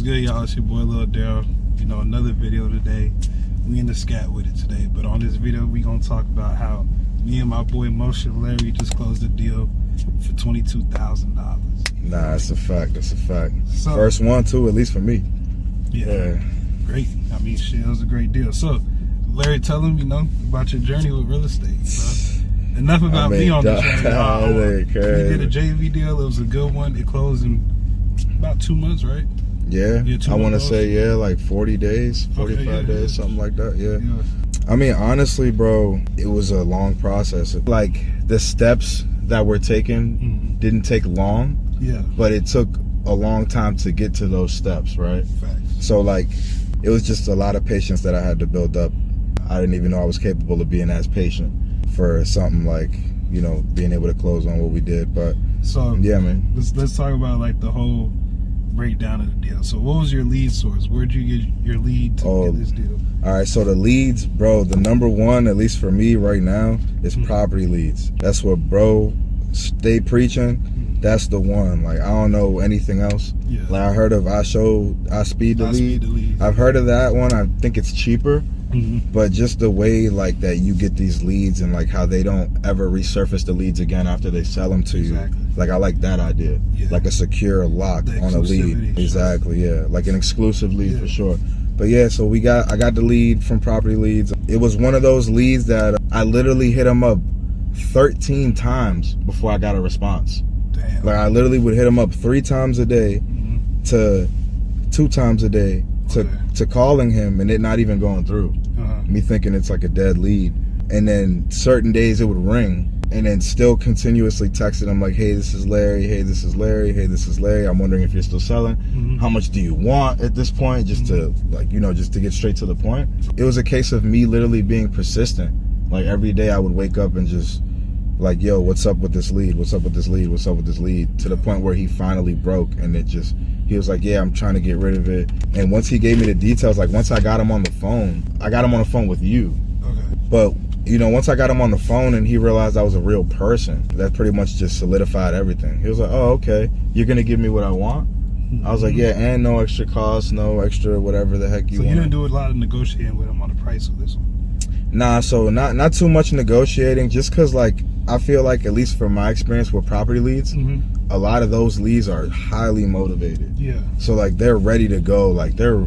good, y'all? It's your boy Lil Daryl. You know, another video today. We in the scat with it today, but on this video we gonna talk about how me and my boy Moshe Larry just closed a deal for $22,000. Nah, that's a fact. That's a fact. So, first one too, at least for me. Yeah. Great. I mean, shit, it was a great deal. So, Larry, tell them, about your journey with real estate, bro. Enough about me on this one. We did a JV deal. It was a good one. It closed in about 2 months, right? Yeah, I want to say, like 40 days, 45 days, something like that, yeah. I mean, honestly, bro, it was a long process. Like, the steps that were taken didn't take long, but it took a long time to get to those steps, right? Facts. So, like, it was just a lot of patience that I had to build up. I didn't even know I was capable of being as patient for something like, being able to close on what we did. But, so yeah, man. Let's talk about, like, the whole breakdown of the deal. So what was your lead source? Where'd you get your lead to get this deal? All right, so the leads, bro, the number one, at least for me right now, is property leads. That's what bro stay preaching. That's the one. Like, I don't know anything else. Like, I heard of I Speed the Lead. I've heard of that one. I think it's cheaper. But just the way, like, that you get these leads and, like, how they don't ever resurface the leads again after they sell them to you. Like, I like that idea. Like a secure lock on a lead. Exactly, yeah. Like an exclusive lead for sure. But yeah, so I got the lead from Property Leads. It was one of those leads that I literally hit them up 13 times before I got a response. Damn. Like, I literally would hit them up 3 times a day to 2 times a day to calling him and it not even going through. Me thinking it's like a dead lead. And then certain days it would ring and then still continuously texting him like, hey, this is Larry. Hey, this is Larry. Hey, this is Larry. I'm wondering if you're still selling. How much do you want at this point? Just to, like, just to get straight to the point. It was a case of me literally being persistent. Like, every day I would wake up and just like, yo, what's up with this lead? What's up with this lead? What's up with this lead? To the point where he finally broke and he was like, yeah, I'm trying to get rid of it. And once he gave me the details, like, once I got him on the phone, I got him on the phone with you. But, once I got him on the phone and he realized I was a real person, that pretty much just solidified everything. He was like, oh, okay, you're going to give me what I want? I was like, yeah, and no extra cost, no extra whatever the heck you want. So you didn't do a lot of negotiating with him on the price of this one? Nah, so not too much negotiating, just because, like, I feel like, at least from my experience with property leads, a lot of those leads are highly motivated. Yeah. So, like, they're ready to go. Like, they're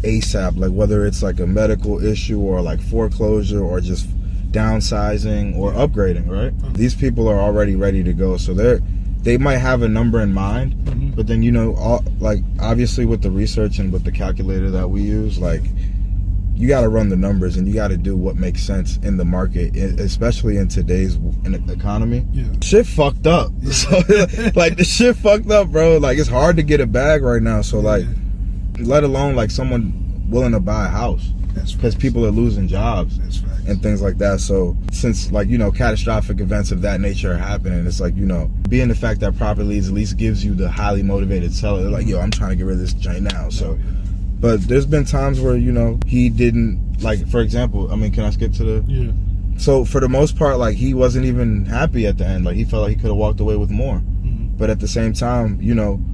ASAP. Like, whether it's, like, a medical issue or, like, foreclosure or just downsizing or upgrading, right? These people are already ready to go. So they might have a number in mind, but then, like, obviously with the research and with the calculator that we use, like, you got to run the numbers and you got to do what makes sense in the market, especially in today's economy. Shit fucked up. So, like, the shit fucked up, bro. Like, it's hard to get a bag right now. So, like, let alone, like, someone willing to buy a house, because people are losing jobs and things like that. So since, like, catastrophic events of that nature are happening, it's like, being the fact that Property Leads at least gives you the highly motivated seller. They're like, yo, I'm trying to get rid of this joint now. So but there's been times where, he didn't, like, for example, I mean, can I skip to the so for the most part, like, he wasn't even happy at the end. Like, he felt like he could have walked away with more. But at the same time,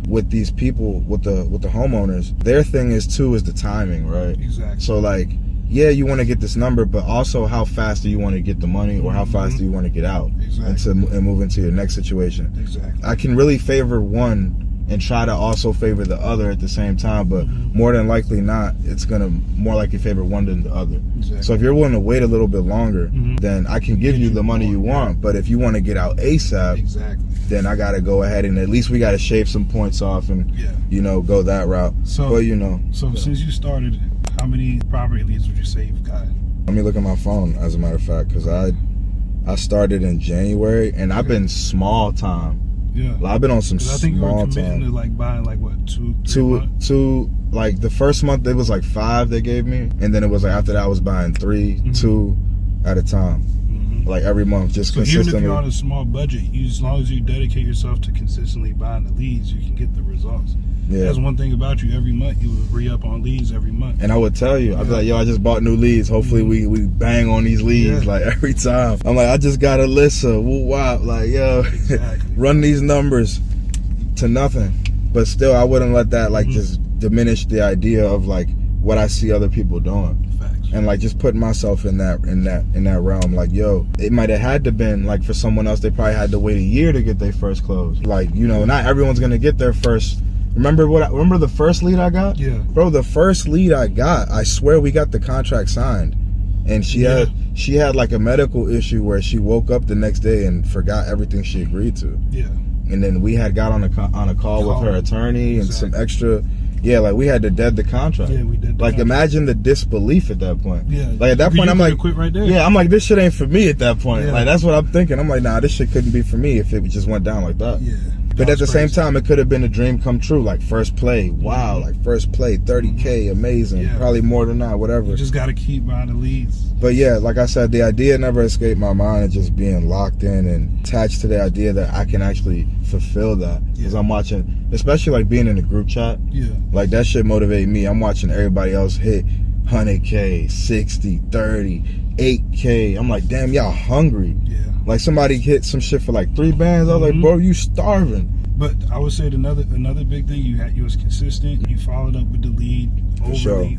with these people, with the homeowners, their thing is the timing, right? Exactly. So, like, yeah, you want to get this number, but also how fast do you want to get the money, or how fast do you want to get out and move into your next situation? Exactly. I can really favor one and try to also favor the other at the same time, but more than likely not, it's going to more likely favor one than the other. So if you're willing to wait a little bit longer, then I can give you the money you want. But if you want to get out ASAP, then I got to go ahead and at least we got to shave some points off and, go that route. So, but, So since you started, how many property leads would you say you've gotten? Let me look at my phone, as a matter of fact, because I started in January, and I've been small time. Like, I've been on some small time. I think you were committing to, like, buying, like, what, two, like, the first month it was like 5 they gave me, and then it was like after that I was buying 3, 2 at a time. Like, every month, just consistently. Even if you're on a small budget, as long as you dedicate yourself to consistently buying the leads, you can get the results. That's one thing about you. Every month you would re-up on leads every month. And I would tell you, I'd be like, yo, I just bought new leads. Hopefully we bang on these leads, like, every time. I'm like, I just got Alyssa. Woo wop. Like, yo, run these numbers to nothing. But still, I wouldn't let that, like, just diminish the idea of like what I see other people doing. Facts. And like just putting myself in that realm, like, yo, it might have had to been like for someone else, they probably had to wait a year to get their first close. Like, you know, not everyone's gonna get their first. Remember the first lead I got? Yeah. Bro, the first lead I got, I swear we got the contract signed. And she had like a medical issue where she woke up the next day and forgot everything she agreed to. Yeah. And then we had got on a call with her attorney and some extra. Yeah, like we had to dead the contract. Yeah, we did. Like imagine the disbelief at that point. Yeah. Like at that point, I'm like, quit right there. yeah, I'm like, this shit ain't for me at that point. Yeah. Like that's what I'm thinking. I'm like, nah, this shit couldn't be for me if it just went down like that. Yeah. But at the same time, it could have been a dream come true. Like first play, wow, like first play, 30K, amazing. Yeah. Probably more than that, whatever. You just got to keep buying the leads. But yeah, like I said, the idea never escaped my mind of just being locked in and attached to the idea that I can actually fulfill that. Because I'm watching, especially like being in a group chat. Yeah. Like that shit motivate me. I'm watching everybody else hit 100K, 60, 30, 8K. I'm like, damn, y'all hungry. Yeah. Like somebody hit some shit for like 3 bands. I was like, bro, you starving. But I would say another big thing you was consistent. You followed up with the lead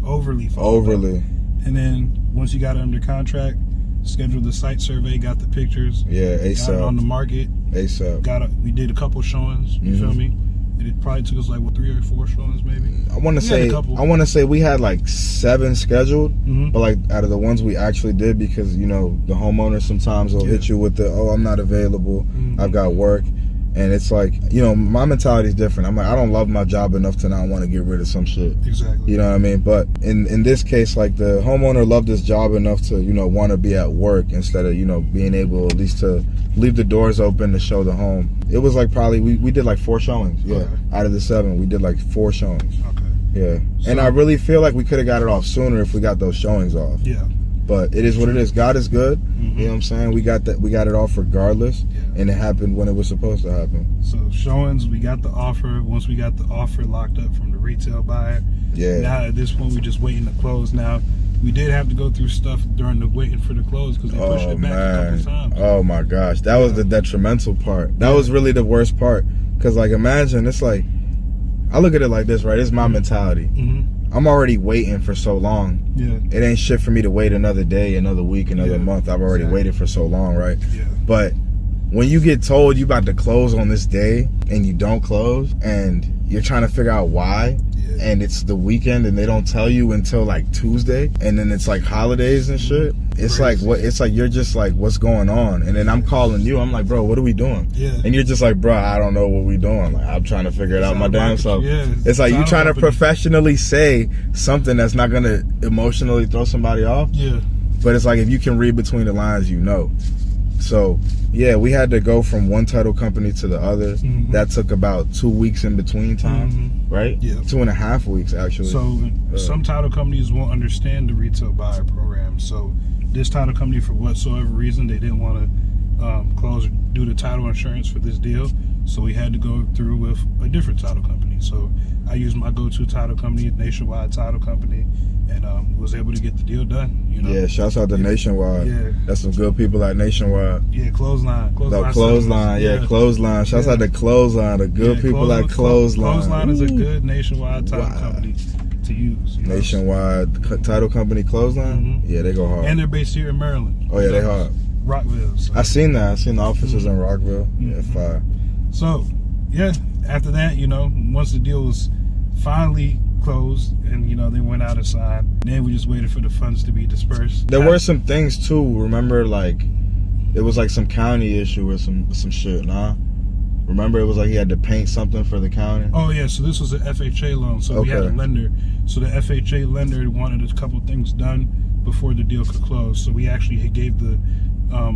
overly. And then once you got it under contract, scheduled the site survey, got the pictures. Yeah, ASAP. Got it on the market. ASAP. We did a couple showings. You feel me? And it probably took us like 3 or 4 showings maybe. I want to say we had like 7 scheduled, but like out of the ones we actually did, because you know the homeowner sometimes will hit you with the, oh, I'm not available, I've got work. And it's like, you know, my mentality is different. I'm like, I don't love my job enough to not want to get rid of some shit. Exactly. You know what I mean? But in this case, like the homeowner loved his job enough to, you know, want to be at work instead of, you know, being able at least to leave the doors open to show the home. It was like probably, we did like 4 showings. Yeah. Okay. Out of the 7, we did like 4 showings. Okay. Yeah. So, and I really feel like we could have got it off sooner if we got those showings off. Yeah. But it is what it is. God is good. You know what I'm saying? We got it off regardless. And it happened when it was supposed to happen. So showings, we got the offer. Once we got the offer locked up from the retail buyer, now at this point we're just waiting to close. Now we did have to go through stuff during the waiting for the close because they pushed it back a couple times. Oh my gosh, that was the detrimental part. That was really the worst part. Because like imagine, it's like, I look at it like this, right? It's my mentality. I'm already waiting for so long. Yeah. It ain't shit for me to wait another day, another week, another month. I've already waited for so long, right? Yeah. But when you get told you about to close on this day and you don't close and you're trying to figure out why, and it's the weekend and they don't tell you until like Tuesday, and then it's like holidays and shit. It's like you're just like, what's going on? And then I'm calling you. I'm like, bro, what are we doing? Yeah. And you're just like, bro, I don't know what we doing. Like, I'm trying to figure it out my damn self. It's like you trying to professionally say something that's not gonna emotionally throw somebody off. Yeah. But it's like if you can read between the lines, you know. So yeah, we had to go from one title company to the other. That took about 2 weeks in between time, right? Yeah, 2.5 weeks actually. So some title companies won't understand the retail buyer program. So this title company, for whatsoever reason, they didn't want to close or do the title insurance for this deal. So we had to go through with a different title company. So I used my go-to title company, Nationwide Title Company, and was able to get the deal done. You know? Yeah, shouts out to Nationwide. Yeah, that's some good people at Nationwide. Yeah, Clothesline. Clothesline. Yeah, Clothesline. Shouts out to Clothesline. The good people at Clothesline. Clothesline is a good nationwide title company to use. You know? Nationwide title company, Clothesline. Yeah, they go hard. And they're based here in Maryland. Oh yeah, they hard. Rockville. So. I seen that. I seen the offices in Rockville. Yeah, fire. So, yeah, after that, you know, once the deal was finally closed and, you know, they went out and signed, then we just waited for the funds to be dispersed. There were some things, too. Remember, like, it was like some county issue or some shit, nah? Remember, it was like he had to paint something for the county? Oh, yeah, so this was an FHA loan. So we had a lender. So the FHA lender wanted a couple things done before the deal could close. So we actually gave the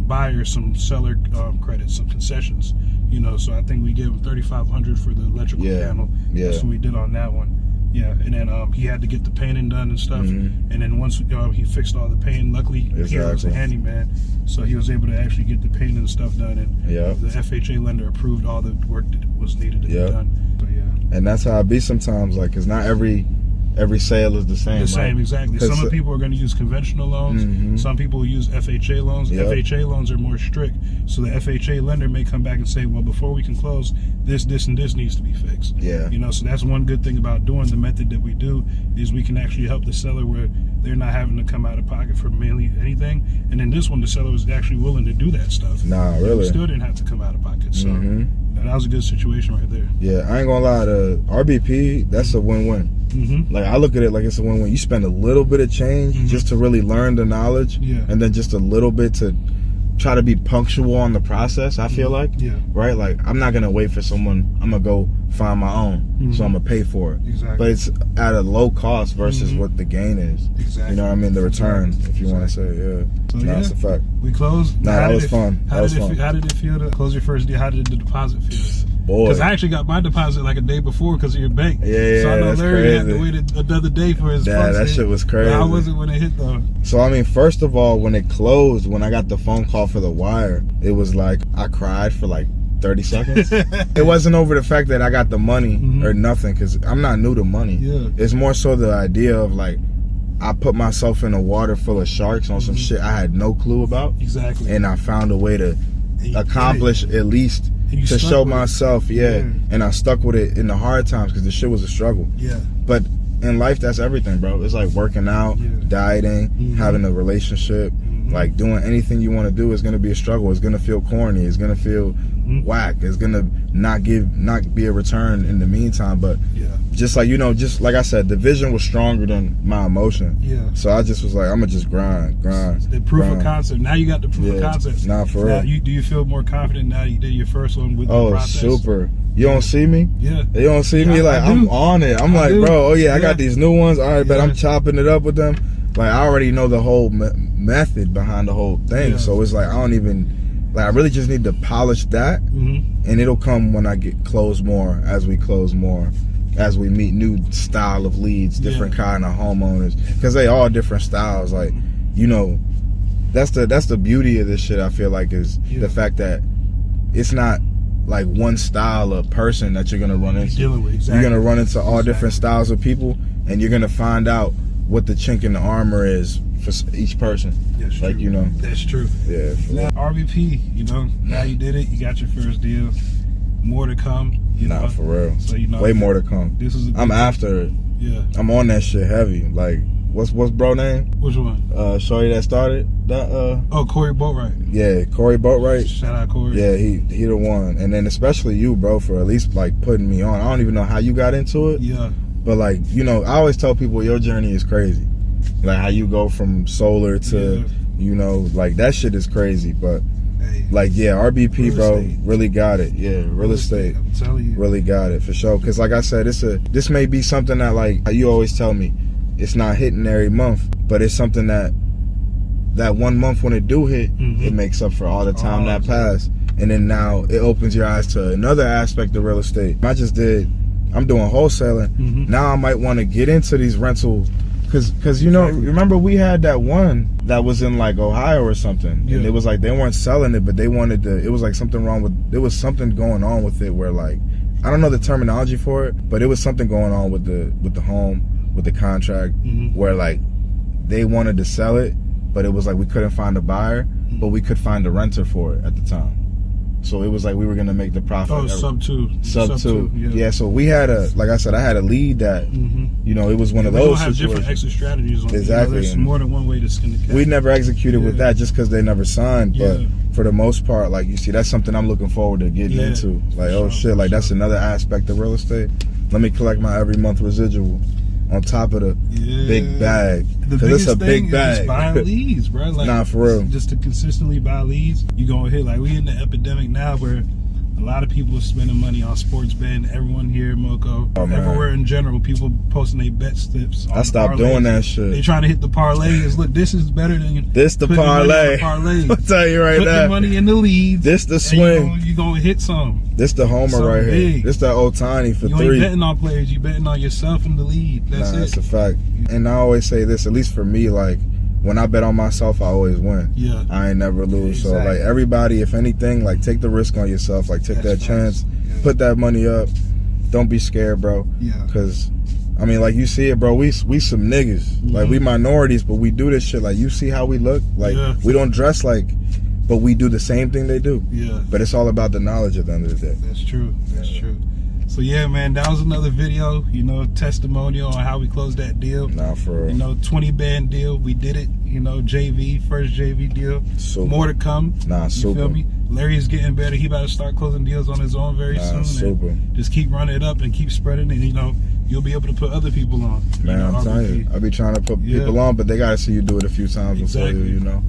buyer some seller credits, some concessions, you know. So I think we gave him $3,500 for the electrical panel. Yeah, that's what we did on that one. Yeah, and then he had to get the painting done and stuff. And then once he fixed all the painting, luckily he was a handyman, so he was able to actually get the painting and stuff done. And the FHA lender approved all the work that was needed to be done. So yeah, and that's how it be sometimes. Like, cause not every every sale is the same. The same, right? Exactly. Some people are going to use conventional loans. Some people will use FHA loans. Yep. FHA loans are more strict. So the FHA lender may come back and say, well, before we can close, this, and this needs to be fixed. Yeah. You know, so that's one good thing about doing the method that we do is we can actually help the seller where they're not having to come out of pocket for mainly anything. And then this one, the seller was actually willing to do that stuff. Nah, really? Still didn't have to come out of pocket. So that was a good situation right there. Yeah, I ain't gonna lie, the RBP, that's a win-win. Like, I look at it like it's a win-win. You spend a little bit of change just to really learn the knowledge, and then just a little bit to try to be punctual on the process, I feel like. Yeah. Right? Like, I'm not gonna wait for someone. I'm gonna go find my own, so I'm gonna pay for it. Exactly. But it's at a low cost versus what the gain is. Exactly. You know what I mean? The return, if you want to say, So that's a fact. We closed. Nah, that was fun. How did it feel to close your first deal? How did the deposit feel? Boy. Because I actually got my deposit like a day before because of your bank. Yeah, so I know that's Larry crazy. had to wait another day for his funds. That shit was crazy. But how was it when it hit though? So I mean, first of all, when it closed, when I got the phone call for the wire, it was like I cried for like 30 seconds. It wasn't over the fact that I got the money or nothing, because I'm not new to money. Yeah. It's more so the idea of like, I put myself in a water full of sharks on some shit I had no clue about. Exactly. And I found a way to accomplish at least to show myself, and I stuck with it in the hard times because the shit was a struggle. Yeah. But in life, that's everything, bro. It's like working out, dieting, having a relationship, like doing anything you want to do is going to be a struggle. It's going to feel corny. It's going to feel whack. It's going to not be a return in the meantime. But just like, you know, just like I said, the vision was stronger than my emotion. Yeah. So I just was like, I'm going to just grind. The proof of concept. Now you got the proof of concept. Nah, for real. Do you feel more confident now you did your first one with the process? Oh, super. You don't see me? Yeah. You don't see me? Like, I'm on it. I'm like, bro, I got these new ones. All right, but I'm chopping it up with them. Like, I already know the whole method behind the whole thing. Yeah. So it's like, I don't even, like, I really just need to polish that. And it'll come when I get close more, as we close more, as we meet new style of leads, different kind of homeowners. Because they all different styles. Like, you know, that's the beauty of this shit, I feel like, is the fact that it's not like one style of person that you're going to run into. You're going to run into all different styles of people, and you're going to find out what the chink in the armor is for each person. That's like, true. you know. That's true. Yeah. Now, RBP, you know, now you did it. You got your first deal. More to come. You know? For real. So, you know, way more to come. This is I'm after it. Yeah. I'm on that shit heavy. Like, what's bro name? Which one? Shorty that started that. Oh, Corey Boatwright. Yeah, Corey Boatwright. Shout out Corey. Yeah, he the one. And then especially you, bro, for at least like putting me on. I don't even know how you got into it. Yeah. But like, you know, I always tell people your journey is crazy. Like how you go from solar to, you know, like that shit is crazy. But like, RBP, bro, really got it. Yeah, real estate. I'm telling you. Really got it for sure. Cause like I said, this may be something that, like you always tell me, it's not hitting every month, but it's something that 1 month when it do hit, it makes up for all the time that passed. And then now it opens your eyes to another aspect of real estate. I'm doing wholesaling. Now I might want to get into these rental, cause you know, remember we had that one that was in like Ohio or something, and it was like they weren't selling it, but they wanted to. It was like something wrong with. There was something going on with it where, like, I don't know the terminology for it, but it was something going on with the home, with the contract, where like they wanted to sell it, but it was like we couldn't find a buyer, but we could find a renter for it at the time. So it was like we were gonna make the profit. Oh, sub two. Yeah. So we had like I said, I had a lead that, you know, it was one of those situations. We don't have different exit strategies on exactly. There's more than one way to skin the cat. We never exexecuted with that just because they never signed. But for the most part, like you see, that's something I'm looking forward to getting into. Like, oh shit, like that's another aspect of real estate. Let me collect my every month residual on top of the big bag. Because it's a big bag. Is buying leads, bro. Like, nah, for real. Just to consistently buy leads, you gonna hit. Like, we in the epidemic now where a lot of people are spending money on sports betting. Everyone here, Moco, everywhere in general, people posting their bet slips. I stopped doing that shit. They trying to hit the parlays. Look, this is better than the parlay. I'll tell you right now. Put the money in the leads. This the swing. You gonna hit some. This the homer something right big. Here. This the Ohtani for 3. You ain't betting on players. You betting on yourself in the lead. That's a fact. And I always say this, at least for me, like, when I bet on myself, I always win. Yeah. I ain't never lose. Exactly. So, like, everybody, if anything, like, take the risk on yourself. Like, take that chance. Yeah. Put that money up. Don't be scared, bro. Yeah. Because I mean, like, you see it, bro. We some niggas. Like, we minorities, but we do this shit. Like, you see how we look? Like, we don't dress like, but we do the same thing they do. Yeah. But it's all about the knowledge at the end of the day. That's true. That's true. So, yeah, man, that was another video, you know, testimonial on how we closed that deal. Nah, for real. You know, 20-band deal. We did it. You know, JV, first JV deal. Super. More to come. Nah, super. You feel me? Larry's getting better. He about to start closing deals on his own very soon. Super. And just keep running it up and keep spreading it. You know, you'll be able to put other people on. Man, I'm telling you. I be trying to put people on, but they got to see you do it a few times before you know.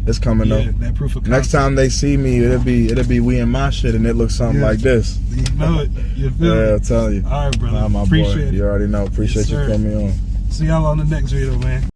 It's coming up. That proof of Next time they see me, it'll be we and my shit, and it looks something like this. You know it. You feel it? I'm telling you. All right, brother. Nah, my Appreciate boy. it. You already know. Appreciate you coming on. See y'all on the next video, man.